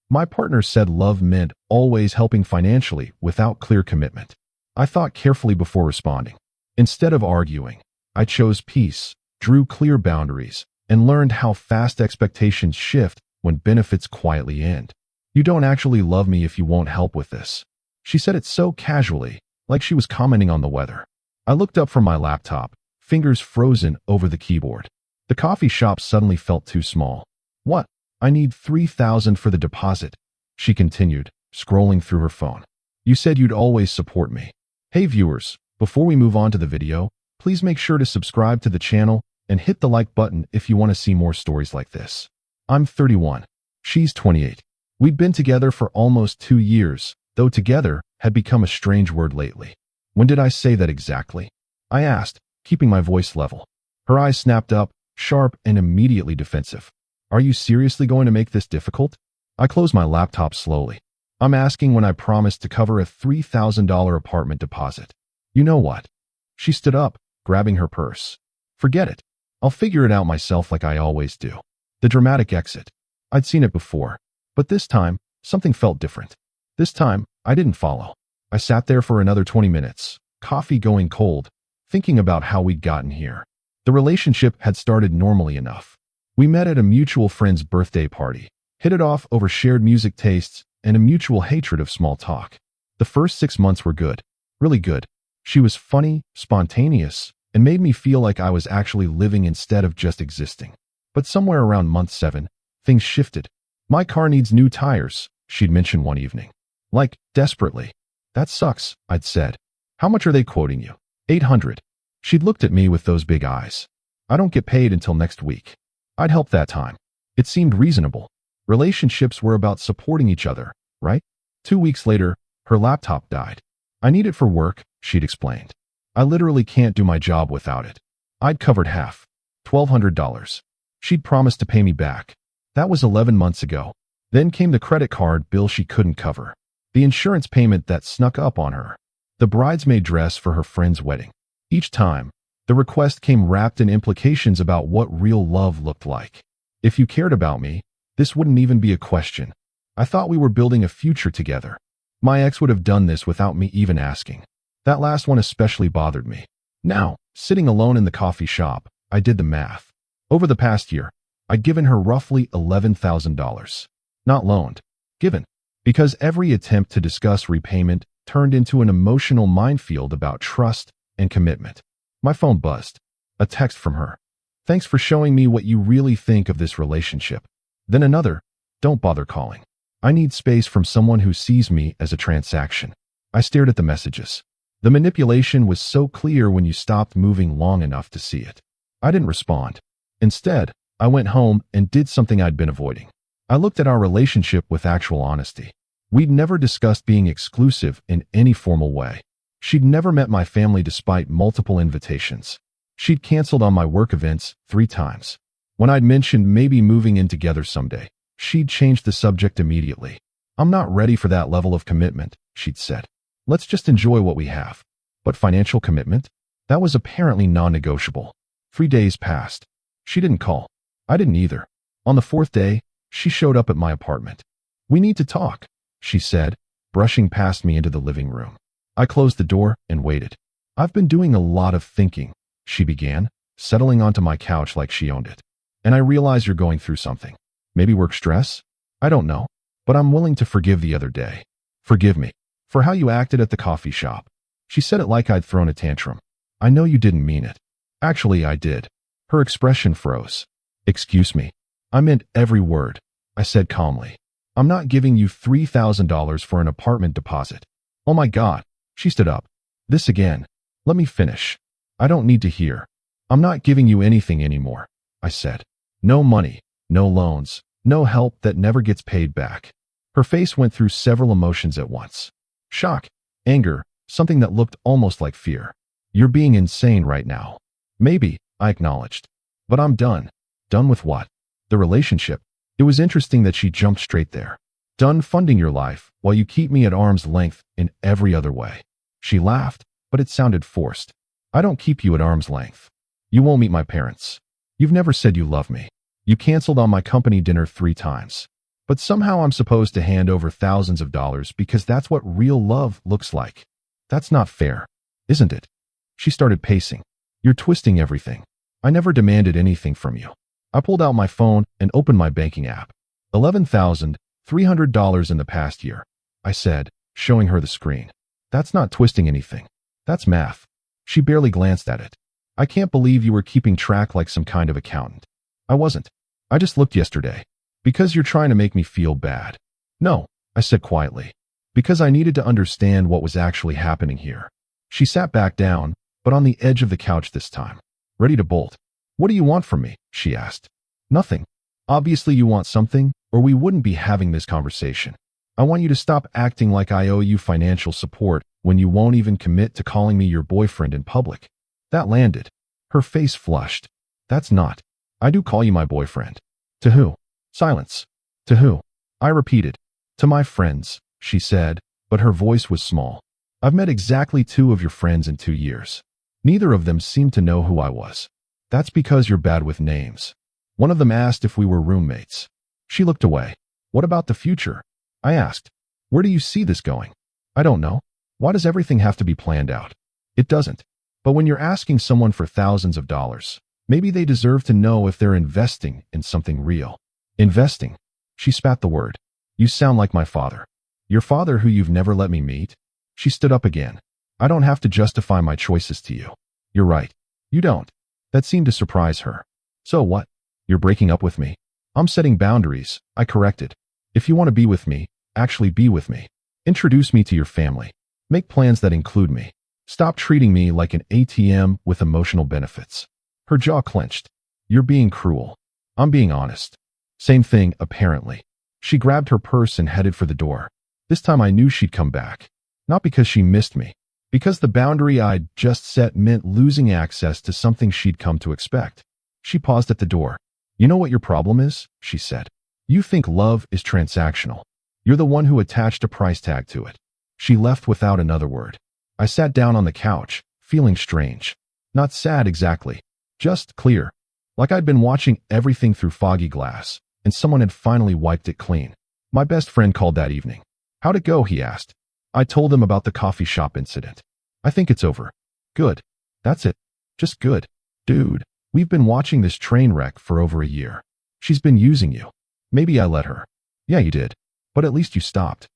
My partner said love meant always helping financially without clear commitment. I thought carefully before responding. Instead of arguing, I chose peace, drew clear boundaries, and learned how fast expectations shift when benefits quietly end. You don't actually love me if you won't help with this. She said it so casually, like she was commenting on the weather. I looked up from my laptop, fingers frozen over the keyboard. The coffee shop suddenly felt too small. What? I need $3,000 for the deposit, she continued, scrolling through her phone. You said you'd always support me. Hey viewers, before we move on to the video, please make sure to subscribe to the channel and hit the like button if you want to see more stories like this. I'm 31. She's 28. We'd been together for almost 2 years, though together had become a strange word lately. When did I say that exactly? I asked, keeping my voice level. Her eyes snapped up, sharp and immediately defensive. Are you seriously going to make this difficult? I closed my laptop slowly. I'm asking when I promised to cover a $3,000 apartment deposit. You know what? She stood up, grabbing her purse. Forget it. I'll figure it out myself like I always do. The dramatic exit. I'd seen it before, but this time, something felt different. This time, I didn't follow. I sat there for another 20 minutes, coffee going cold, thinking about how we'd gotten here. The relationship had started normally enough. We met at a mutual friend's birthday party, hit it off over shared music tastes and a mutual hatred of small talk. The first 6 months were good, really good. She was funny, spontaneous, and made me feel like I was actually living instead of just existing. But somewhere around month 7, things shifted. My car needs new tires, she'd mentioned one evening. Like, desperately. That sucks, I'd said. How much are they quoting you? $800. She'd looked at me with those big eyes. I don't get paid until next week. I'd help that time. It seemed reasonable. Relationships were about supporting each other, right? 2 weeks later, her laptop died. I need it for work, she'd explained. I literally can't do my job without it. I'd covered half, $1,200. She'd promised to pay me back. That was 11 months ago. Then came the credit card bill she couldn't cover. The insurance payment that snuck up on her. The bridesmaid dress for her friend's wedding. Each time, the request came wrapped in implications about what real love looked like. If you cared about me, this wouldn't even be a question. I thought we were building a future together. My ex would have done this without me even asking. That last one especially bothered me. Now, sitting alone in the coffee shop, I did the math. Over the past year, I'd given her roughly $11,000. Not loaned, given. Because every attempt to discuss repayment turned into an emotional minefield about trust and commitment. My phone buzzed. A text from her. Thanks for showing me what you really think of this relationship. Then another. Don't bother calling. I need space from someone who sees me as a transaction. I stared at the messages. The manipulation was so clear when you stopped moving long enough to see it. I didn't respond. Instead, I went home and did something I'd been avoiding. I looked at our relationship with actual honesty. We'd never discussed being exclusive in any formal way. She'd never met my family despite multiple invitations. She'd canceled on my work events 3 times. When I'd mentioned maybe moving in together someday, she'd changed the subject immediately. I'm not ready for that level of commitment, she'd said. Let's just enjoy what we have. But financial commitment? That was apparently non-negotiable. 3 days passed. She didn't call. I didn't either. On the 4th day, she showed up at my apartment. We need to talk, she said, brushing past me into the living room. I closed the door and waited. I've been doing a lot of thinking, she began, settling onto my couch like she owned it. And I realize you're going through something. Maybe work stress? I don't know, but I'm willing to forgive the other day. Forgive me for how you acted at the coffee shop. She said it like I'd thrown a tantrum. I know you didn't mean it. Actually, I did. Her expression froze. Excuse me. I meant every word, I said calmly. I'm not giving you $3,000 for an apartment deposit. Oh my God, she stood up. This again. Let me finish. I don't need to hear. I'm not giving you anything anymore, I said. No money, no loans, no help that never gets paid back. Her face went through several emotions at once. Shock, anger, something that looked almost like fear. You're being insane right now. Maybe, I acknowledged. But I'm done. Done with what? The relationship. It was interesting that she jumped straight there. Done funding your life while you keep me at arm's length in every other way. She laughed, but it sounded forced. I don't keep you at arm's length. You won't meet my parents. You've never said you love me. You canceled on my company dinner 3 times. But somehow I'm supposed to hand over thousands of dollars because that's what real love looks like. That's not fair, isn't it? She started pacing. You're twisting everything. I never demanded anything from you. I pulled out my phone and opened my banking app. $11,300 in the past year, I said, showing her the screen. That's not twisting anything. That's math. She barely glanced at it. I can't believe you were keeping track like some kind of accountant. I wasn't. I just looked yesterday. Because you're trying to make me feel bad. No, I said quietly. Because I needed to understand what was actually happening here. She sat back down, but on the edge of the couch this time. Ready to bolt. What do you want from me? She asked. Nothing. Obviously you want something, or we wouldn't be having this conversation. I want you to stop acting like I owe you financial support when you won't even commit to calling me your boyfriend in public. That landed. Her face flushed. That's not. I do call you my boyfriend. To who? Silence. To who? I repeated. To my friends, she said, but her voice was small. I've met exactly 2 of your friends in 2 years. Neither of them seemed to know who I was. That's because you're bad with names. One of them asked if we were roommates. She looked away. What about the future? I asked. Where do you see this going? I don't know. Why does everything have to be planned out? It doesn't. But when you're asking someone for thousands of dollars, maybe they deserve to know if they're investing in something real. Investing. She spat the word. You sound like my father. Your father who you've never let me meet? She stood up again. I don't have to justify my choices to you. You're right. You don't. That seemed to surprise her. So what? You're breaking up with me? I'm setting boundaries, I corrected. If you want to be with me, actually be with me. Introduce me to your family. Make plans that include me. Stop treating me like an ATM with emotional benefits. Her jaw clenched. You're being cruel. I'm being honest. Same thing, apparently. She grabbed her purse and headed for the door. This time I knew she'd come back. Not because she missed me. Because the boundary I'd just set meant losing access to something she'd come to expect. She paused at the door. You know what your problem is? She said. You think love is transactional. You're the one who attached a price tag to it. She left without another word. I sat down on the couch, feeling strange. Not sad exactly. Just clear. Like I'd been watching everything through foggy glass, and someone had finally wiped it clean. My best friend called that evening. How'd it go? He asked. I told him about the coffee shop incident. I think it's over. Good. That's it. Just good. Dude, we've been watching this train wreck for over a year. She's been using you. Maybe I let her. Yeah, you did. But at least you stopped.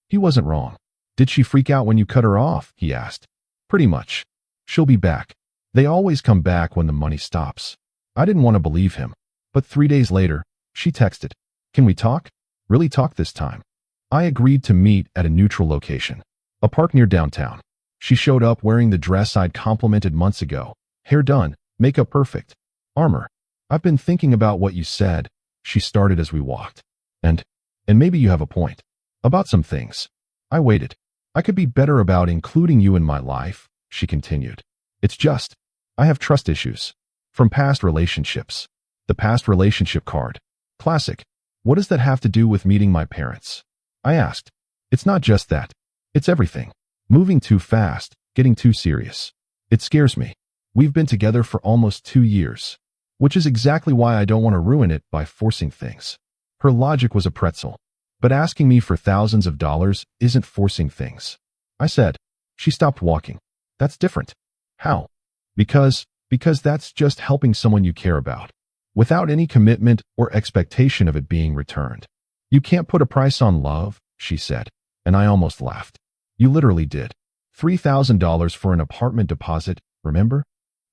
He wasn't wrong. Did she freak out when you cut her off? He asked. Pretty much. She'll be back. They always come back when the money stops. I didn't want to believe him. But 3 days later, she texted. Can we talk? Really talk this time. I agreed to meet at a neutral location. A park near downtown. She showed up wearing the dress I'd complimented months ago. Hair done, makeup perfect. Armor. I've been thinking about what you said, she started as we walked. And maybe you have a point. About some things. I waited. I could be better about including you in my life, she continued. It's just, I have trust issues. From past relationships. The past relationship card. Classic. What does that have to do with meeting my parents? I asked. It's not just that. It's everything. Moving too fast, getting too serious. It scares me. We've been together for almost 2 years. Which is exactly why I don't want to ruin it by forcing things. Her logic was a pretzel. But asking me for thousands of dollars isn't forcing things. I said. She stopped walking. That's different. How? Because that's just helping someone you care about. Without any commitment or expectation of it being returned. You can't put a price on love, she said. And I almost laughed. You literally did. $3,000 for an apartment deposit, remember?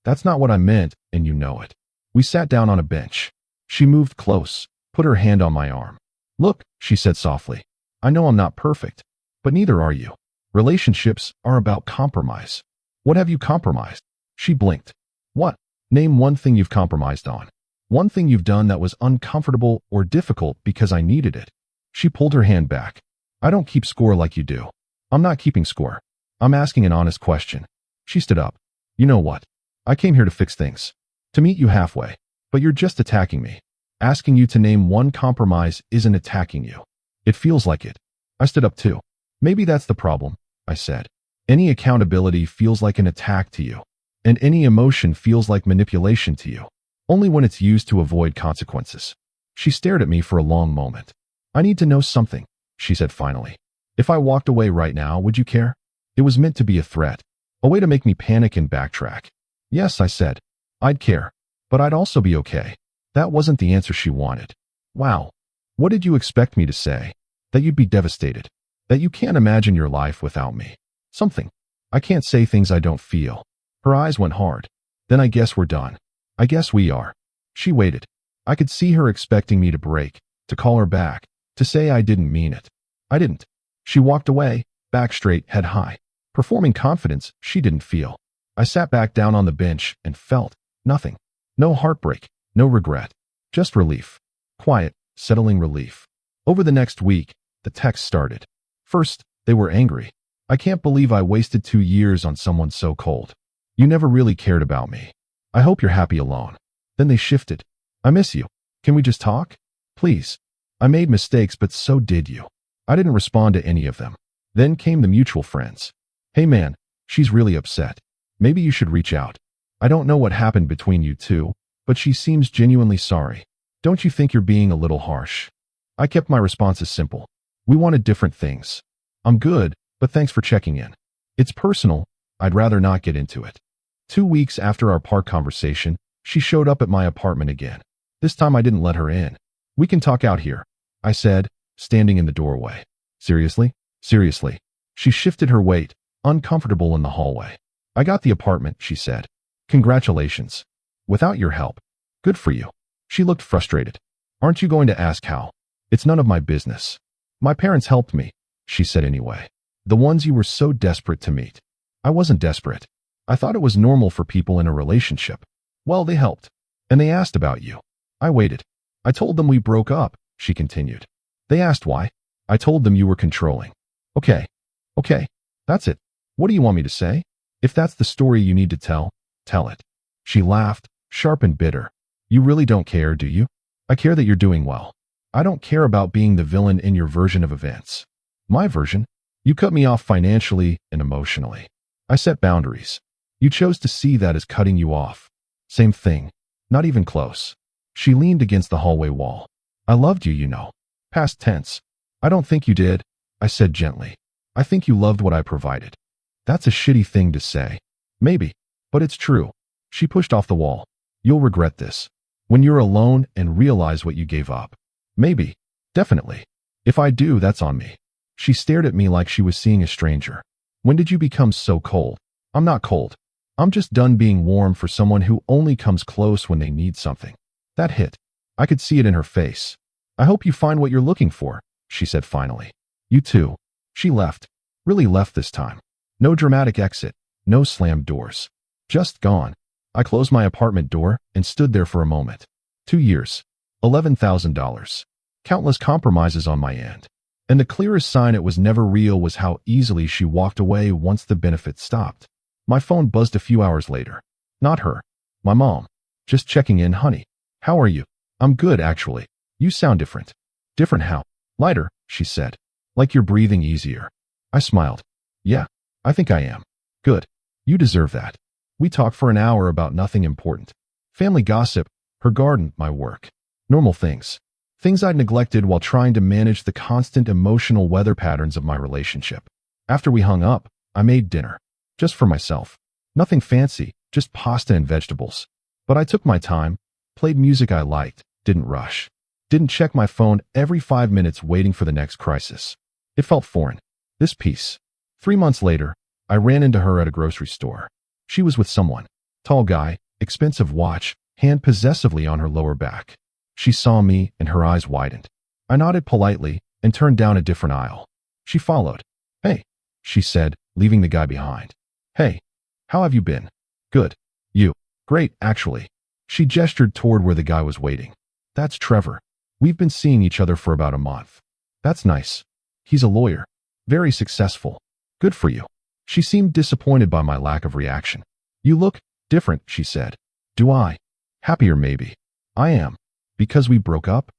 That's not what I meant, and you know it. We sat down on a bench. She moved close, put her hand on my arm. Look, she said softly. I know I'm not perfect, but neither are you. Relationships are about compromise. What have you compromised? She blinked. What? Name one thing you've compromised on. One thing you've done that was uncomfortable or difficult because I needed it. She pulled her hand back. I don't keep score like you do. I'm not keeping score. I'm asking an honest question. She stood up. You know what? I came here to fix things. To meet you halfway. But you're just attacking me. Asking you to name one compromise isn't attacking you. It feels like it. I stood up too. Maybe that's the problem, I said. Any accountability feels like an attack to you. And any emotion feels like manipulation to you. Only when it's used to avoid consequences. She stared at me for a long moment. I need to know something, she said finally. If I walked away right now, would you care? It was meant to be a threat, a way to make me panic and backtrack. Yes, I said. I'd care, but I'd also be okay. That wasn't the answer she wanted. Wow. What did you expect me to say? That you'd be devastated. That you can't imagine your life without me. Something. I can't say things I don't feel. Her eyes went hard. Then I guess we're done. I guess we are. She waited. I could see her expecting me to break, to call her back, to say I didn't mean it. I didn't. She walked away, back straight, head high, performing confidence she didn't feel. I sat back down on the bench and felt nothing. No heartbreak, no regret, just relief. Quiet, settling relief. Over the next week, the texts started. First, they were angry. I can't believe I wasted 2 years on someone so cold. You never really cared about me. I hope you're happy alone. Then they shifted. I miss you. Can we just talk? Please. I made mistakes, but so did you. I didn't respond to any of them. Then came the mutual friends. Hey man, she's really upset. Maybe you should reach out. I don't know what happened between you two, but she seems genuinely sorry. Don't you think you're being a little harsh? I kept my responses simple. We wanted different things. I'm good, but thanks for checking in. It's personal. I'd rather not get into it. 2 weeks after our park conversation, she showed up at my apartment again. This time I didn't let her in. We can talk out here, I said, standing in the doorway. Seriously? Seriously. She shifted her weight, uncomfortable in the hallway. I got the apartment, she said. Congratulations. Without your help. Good for you. She looked frustrated. Aren't you going to ask how? It's none of my business. My parents helped me, she said anyway. The ones you were so desperate to meet. I wasn't desperate. I thought it was normal for people in a relationship. Well, they helped. And they asked about you. I waited. I told them we broke up, she continued. They asked why. I told them you were controlling. Okay. That's it. What do you want me to say? If that's the story you need to tell, tell it. She laughed, sharp and bitter. You really don't care, do you? I care that you're doing well. I don't care about being the villain in your version of events. My version? You cut me off financially and emotionally. I set boundaries. You chose to see that as cutting you off. Same thing. Not even close. She leaned against the hallway wall. I loved you, you know. Past tense. I don't think you did, I said gently. I think you loved what I provided. That's a shitty thing to say. Maybe. But it's true. She pushed off the wall. You'll regret this. When you're alone and realize what you gave up. Maybe. Definitely. If I do, that's on me. She stared at me like she was seeing a stranger. When did you become so cold? I'm not cold. I'm just done being warm for someone who only comes close when they need something. That hit. I could see it in her face. I hope you find what you're looking for, she said finally. You too. She left. Really left this time. No dramatic exit. No slammed doors. Just gone. I closed my apartment door and stood there for a moment. 2 years. $11,000. Countless compromises on my end. And the clearest sign it was never real was how easily she walked away once the benefits stopped. My phone buzzed a few hours later. Not her. My mom. Just checking in, honey. How are you? I'm good, actually. You sound different. Different how? Lighter, she said. Like you're breathing easier. I smiled. Yeah, I think I am. Good. You deserve that. We talked for an hour about nothing important. Family gossip, her garden, my work. Normal things. Things I'd neglected while trying to manage the constant emotional weather patterns of my relationship. After we hung up, I made dinner. Just for myself. Nothing fancy, just pasta and vegetables. But I took my time, played music I liked, didn't rush. Didn't check my phone every 5 minutes waiting for the next crisis. It felt foreign. This peace. 3 months later, I ran into her at a grocery store. She was with someone. Tall guy, expensive watch, hand possessively on her lower back. She saw me and her eyes widened. I nodded politely and turned down a different aisle. She followed. Hey, she said, leaving the guy behind. Hey, how have you been? Good. You? Great, actually. She gestured toward where the guy was waiting. That's Trevor. We've been seeing each other for about a month. That's nice. He's a lawyer. Very successful. Good for you. She seemed disappointed by my lack of reaction. You look different, she said. Do I? Happier maybe. I am. Because we broke up?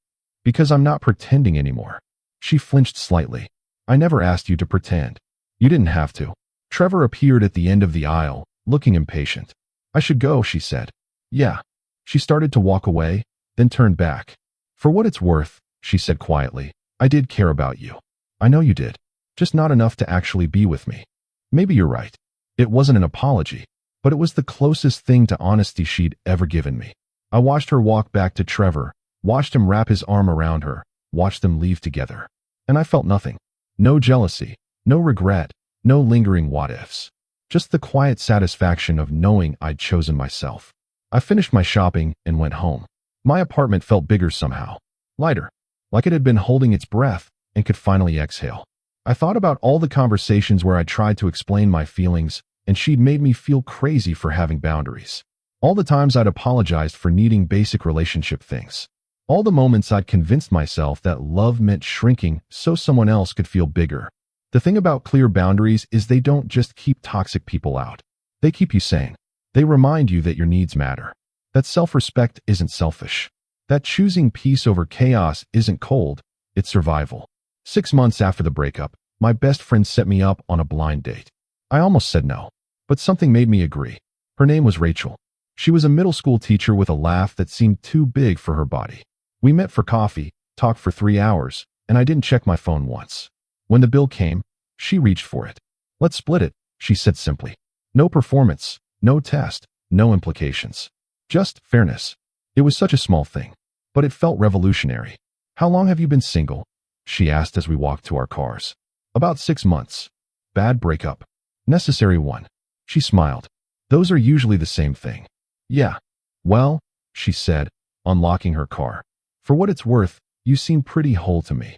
Because I'm not pretending anymore. She flinched slightly. I never asked you to pretend. You didn't have to. Trevor appeared at the end of the aisle, looking impatient. I should go, she said. Yeah. She started to walk away, then turned back. For what it's worth, she said quietly, I did care about you. I know you did. Just not enough to actually be with me. Maybe you're right. It wasn't an apology, but it was the closest thing to honesty she'd ever given me. I watched her walk back to Trevor, watched him wrap his arm around her, watched them leave together. And I felt nothing. No jealousy, no regret, no lingering what-ifs. Just the quiet satisfaction of knowing I'd chosen myself. I finished my shopping and went home. My apartment felt bigger somehow. Lighter. Like it had been holding its breath and could finally exhale. I thought about all the conversations where I tried to explain my feelings, and she'd made me feel crazy for having boundaries. All the times I'd apologized for needing basic relationship things. All the moments I'd convinced myself that love meant shrinking so someone else could feel bigger. The thing about clear boundaries is they don't just keep toxic people out. They keep you sane. They remind you that your needs matter. That self-respect isn't selfish. That choosing peace over chaos isn't cold, it's survival. 6 months after the breakup, my best friend set me up on a blind date. I almost said no, but something made me agree. Her name was Rachel. She was a middle school teacher with a laugh that seemed too big for her body. We met for coffee, talked for 3 hours, and I didn't check my phone once. When the bill came, she reached for it. Let's split it, she said simply. No performance, no test, no implications. Just fairness. It was such a small thing, but it felt revolutionary. How long have you been single? She asked as we walked to our cars. About 6 months. Bad breakup. Necessary one. She smiled. Those are usually the same thing. Yeah. Well, she said, unlocking her car. For what it's worth, you seem pretty whole to me.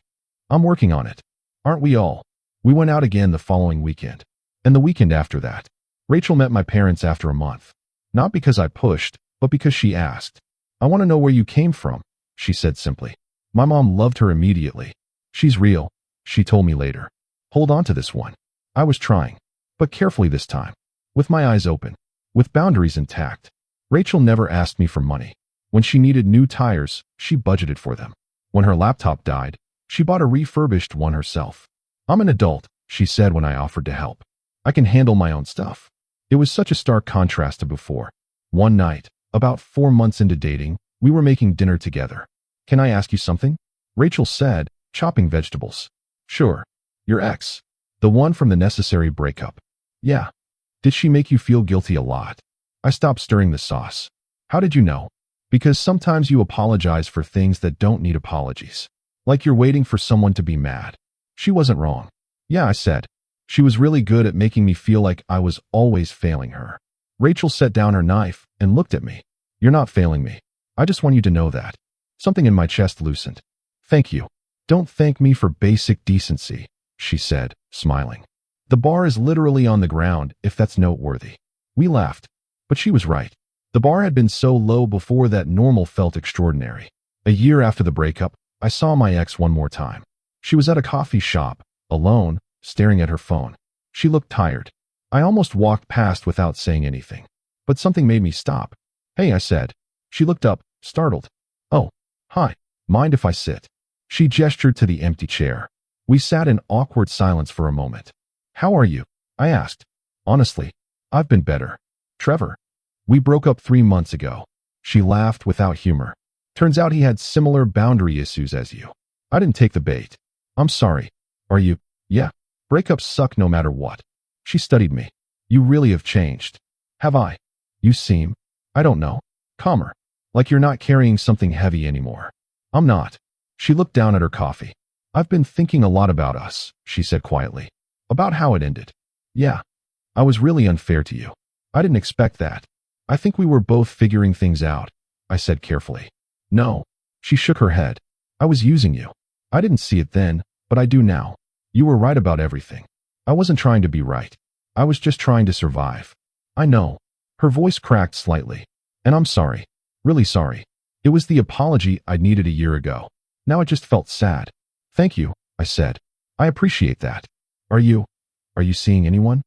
I'm working on it. Aren't we all? We went out again the following weekend. And the weekend after that. Rachel met my parents after a month. Not because I pushed, but because she asked. I want to know where you came from, she said simply. My mom loved her immediately. She's real, she told me later. Hold on to this one. I was trying, but carefully this time. With my eyes open, with boundaries intact. Rachel never asked me for money. When she needed new tires, she budgeted for them. When her laptop died, she bought a refurbished one herself. I'm an adult, she said when I offered to help. I can handle my own stuff. It was such a stark contrast to before. One night, about 4 months into dating, we were making dinner together. Can I ask you something? Rachel said, chopping vegetables. Sure. Your ex. The one from the necessary breakup. Yeah. Did she make you feel guilty a lot? I stopped stirring the sauce. How did you know? Because sometimes you apologize for things that don't need apologies. Like you're waiting for someone to be mad. She wasn't wrong. Yeah, I said. She was really good at making me feel like I was always failing her. Rachel set down her knife and looked at me. You're not failing me. I just want you to know that. Something in my chest loosened. Thank you. Don't thank me for basic decency, she said, smiling. The bar is literally on the ground, if that's noteworthy. We laughed. But she was right. The bar had been so low before that normal felt extraordinary. A year after the breakup, I saw my ex one more time. She was at a coffee shop, alone, staring at her phone. She looked tired. I almost walked past without saying anything. But something made me stop. Hey, I said. She looked up, startled. Oh, hi. Mind if I sit? She gestured to the empty chair. We sat in awkward silence for a moment. How are you? I asked. Honestly, I've been better. Trevor. We broke up 3 months ago. She laughed without humor. Turns out he had similar boundary issues as you. I didn't take the bait. I'm sorry. Are you? Yeah. Breakups suck no matter what. She studied me. You really have changed. Have I? You seem, I don't know, calmer. Like you're not carrying something heavy anymore. I'm not. She looked down at her coffee. I've been thinking a lot about us, she said quietly. About how it ended. Yeah. I was really unfair to you. I didn't expect that. I think we were both figuring things out, I said carefully. No. She shook her head. I was using you. I didn't see it then, but I do now. You were right about everything. I wasn't trying to be right. I was just trying to survive. I know. Her voice cracked slightly. And I'm sorry. Really sorry. It was the apology I needed a year ago. Now it just felt sad. Thank you, I said. I appreciate that. Are you seeing anyone?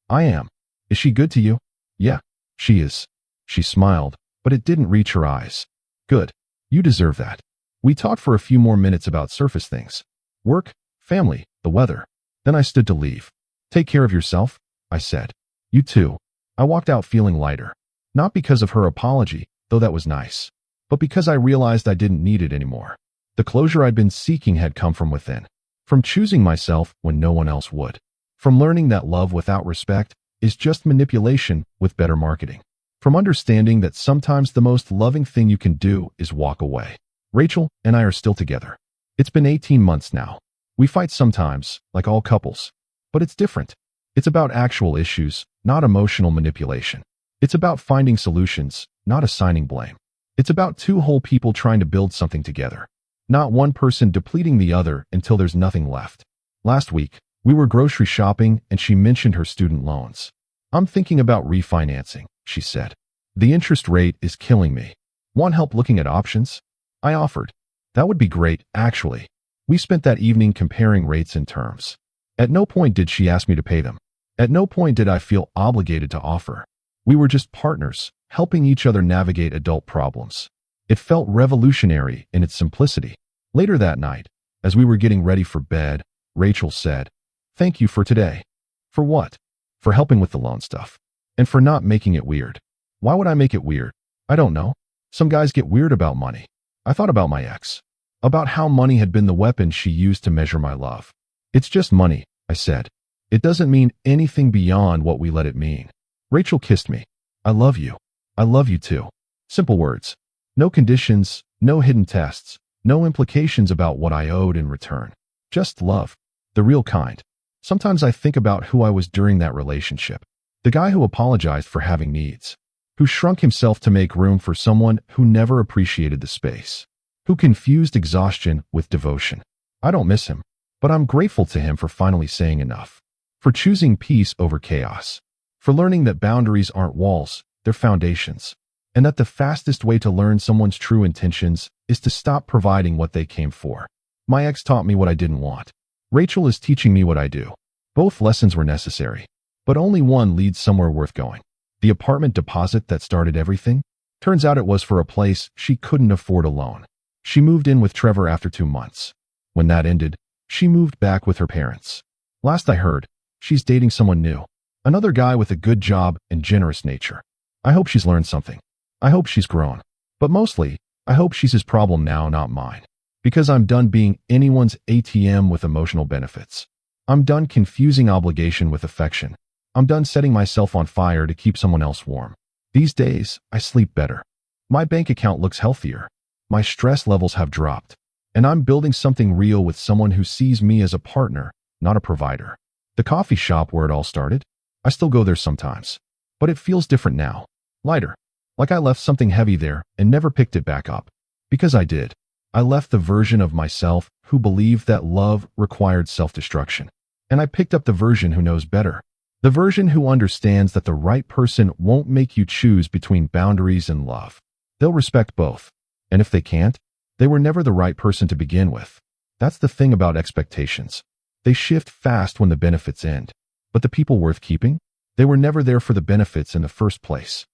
I am. Is she good to you? Yeah, she is. She smiled, but it didn't reach her eyes. Good. You deserve that. We talked for a few more minutes about surface things. Work, family, the weather. Then I stood to leave. Take care of yourself, I said. You too. I walked out feeling lighter. Not because of her apology, though that was nice, but because I realized I didn't need it anymore. The The closure I'd been seeking had come from within, from choosing myself when no one else would, from learning that love without respect is just manipulation with better marketing, from understanding that sometimes the most loving thing you can do is walk away. Rachel and I are still together. It's been 18 months now. We fight sometimes, like all couples, but it's different. It's about actual issues, not emotional manipulation. It's about finding solutions, not assigning blame. It's about two whole people trying to build something together, not one person depleting the other until there's nothing left. Last week, we were grocery shopping and she mentioned her student loans. I'm thinking about refinancing, she said. The interest rate is killing me. Want help looking at options? I offered. That would be great, actually. We spent that evening comparing rates and terms. At no point did she ask me to pay them. At no point did I feel obligated to offer. We were just partners, helping each other navigate adult problems. It felt revolutionary in its simplicity. Later that night, as we were getting ready for bed, Rachel said, "Thank you for today." For what? For helping with the loan stuff. And for not making it weird. Why would I make it weird? I don't know. Some guys get weird about money. I thought about my ex. About how money had been the weapon she used to measure my love. It's just money, I said. It doesn't mean anything beyond what we let it mean. Rachel kissed me. I love you. I love you too. Simple words. No conditions, no hidden tests, no implications about what I owed in return. Just love. The real kind. Sometimes I think about who I was during that relationship. The guy who apologized for having needs. Who shrunk himself to make room for someone who never appreciated the space. Who confused exhaustion with devotion. I don't miss him, but I'm grateful to him for finally saying enough. For choosing peace over chaos. For learning that boundaries aren't walls, they're foundations. And that the fastest way to learn someone's true intentions is to stop providing what they came for. My ex taught me what I didn't want. Rachel is teaching me what I do. Both lessons were necessary, but only one leads somewhere worth going. The apartment deposit that started everything? Turns out it was for a place she couldn't afford alone. She moved in with Trevor after 2 months. When that ended, she moved back with her parents. Last I heard, she's dating someone new. Another guy with a good job and generous nature. I hope she's learned something. I hope she's grown. But mostly, I hope she's his problem now, not mine. Because I'm done being anyone's ATM with emotional benefits. I'm done confusing obligation with affection. I'm done setting myself on fire to keep someone else warm. These days, I sleep better. My bank account looks healthier. My stress levels have dropped. And I'm building something real with someone who sees me as a partner, not a provider. The coffee shop where it all started? I still go there sometimes. But it feels different now. Lighter. Like I left something heavy there and never picked it back up. Because I did. I left the version of myself who believed that love required self-destruction. And I picked up the version who knows better. The version who understands that the right person won't make you choose between boundaries and love. They'll respect both. And if they can't, they were never the right person to begin with. That's the thing about expectations. They shift fast when the benefits end. But the people worth keeping? They were never there for the benefits in the first place.